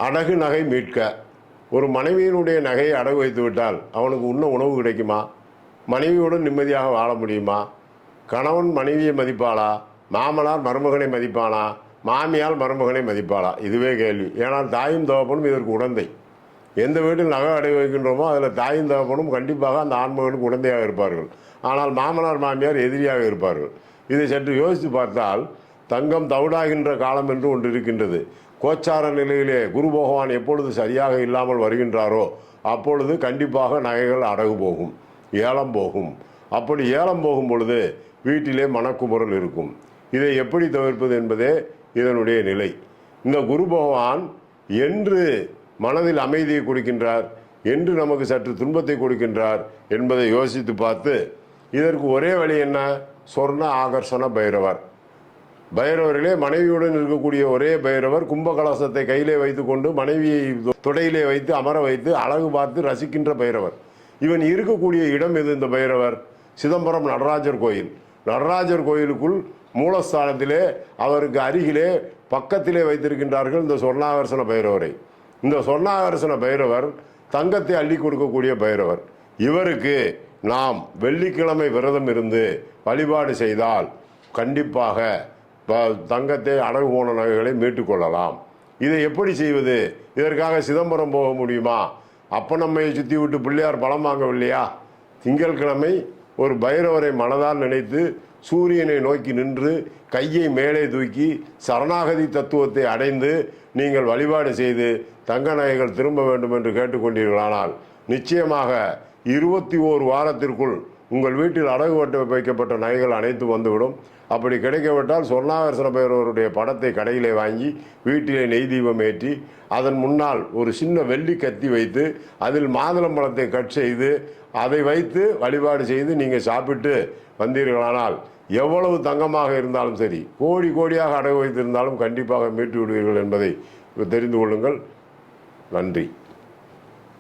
அடகு நகை மீட்க. ஒரு மனைவியினுடைய நகையை அடகு வைத்து விட்டால் அவனுக்கு உண்ண உணவு கிடைக்குமா? மனைவியுடன் நிம்மதியாக வாழ முடியுமா? கணவன் மனைவியை மதிப்பாளா? மாமனார் மருமகனை மதிப்பானா? மாமியால் மருமகனை மதிப்பாளா? இதுவே கேள்வி. ஏனால் தாயும் தகப்பனும் இதற்கு உடந்தை. எந்த வீட்டில் நகை அடகு வைக்கின்றோமோ அதில் தாயும் தகப்பனும் கண்டிப்பாக அந்த ஆண்மகனுக்கு உடந்தையாக இருப்பார்கள். ஆனால் மாமனார் மாமியார் எதிரியாக இருப்பார்கள். இதை சற்று யோசித்து பார்த்தால் தங்கம் தவிடாகின்ற காலம் என்று ஒன்று இருக்கின்றது. கோச்சார நிலையிலே குரு பகவான் எப்பொழுது சரியாக இல்லாமல் வருகின்றாரோ அப்பொழுது கண்டிப்பாக நகைகள் அடகு போகும், ஏலம் போகும். அப்படி ஏலம் போகும் பொழுது வீட்டிலே மனக்குமுறல் இருக்கும். இதை எப்படி தவிர்ப்பது என்பதே இதனுடைய நிலை. இந்த குரு பகவான் என்று மனதில் அமைதியை கொடுக்கின்றார், என்று நமக்கு சற்று துன்பத்தை கொடுக்கின்றார் என்பதை யோசித்து பார்த்து இதற்கு ஒரே வழி என்ன? சொர்ண ஆகர்ஷண பைரவர். பைரவரிலே மனைவியுடன் இருக்கக்கூடிய ஒரே பைரவர் கும்பகலசத்தை கையிலே வைத்து கொண்டு மனைவியை தொடையிலே வைத்து அமர வைத்து அழகு பார்த்து ரசிக்கின்ற பைரவர். இவன் இருக்கக்கூடிய இடம் எது? இந்த பைரவர் சிதம்பரம் நடராஜர் கோயில். நடராஜர் கோயிலுக்குள் மூலஸ்தானத்திலே அவருக்கு அருகிலே பக்கத்திலே வைத்திருக்கின்றார்கள் இந்த சொர்ணாகர்ஷண பைரவரை. இந்த சொர்ணாகர்ஷண பைரவர் தங்கத்தை அள்ளி கொடுக்கக்கூடிய பைரவர். இவருக்கு நாம் வெள்ளிக்கிழமை விரதம் இருந்து வழிபாடு செய்தால் கண்டிப்பாக தங்கத்தை அடகு போன நகைகளை மீட்டுக்கொள்ளலாம். இதை எப்படி செய்வது? இதற்காக சிதம்பரம் போக முடியுமா? அப்பனம்மையை சுற்றி விட்டு பிள்ளையார் பலம் வாங்கவில்லையா? திங்கட்கிழமை ஒரு பைரவரை மனதால் நினைத்து சூரியனை நோக்கி நின்று கையை மேலே தூக்கி சரணாகதி தத்துவத்தை அடைந்து நீங்கள் வழிபாடு செய்து தங்க நகைகள் திரும்ப வேண்டும் என்று கேட்டுக்கொண்டீர்களானால் நிச்சயமாக 21 வாரத்திற்குள் உங்கள் வீட்டில் அடகு வைக்கப்பட்ட நகைகள் அனைத்து வந்துவிடும். அப்படி கிடைக்கவிட்டால் சொர்ணாகர்ஷண பைரவருடைய படத்தை கடையிலே வாங்கி வீட்டிலே நெய் தீபம் ஏற்றி அதன் முன்னால் ஒரு சின்ன வெள்ளி கத்தி வைத்து அதில் மாதுளம்பழத்தை கட் செய்து அதை வைத்து வழிபாடு செய்து நீங்கள் சாப்பிட்டு வந்தீர்களானால் எவ்வளவு தங்கமாக இருந்தாலும் சரி, கோடி கோடியாக அடகு வைத்திருந்தாலும் கண்டிப்பாக மீட்டு விடுவீர்கள் என்பதை தெரிந்து கொள்ளுங்கள். நன்றி.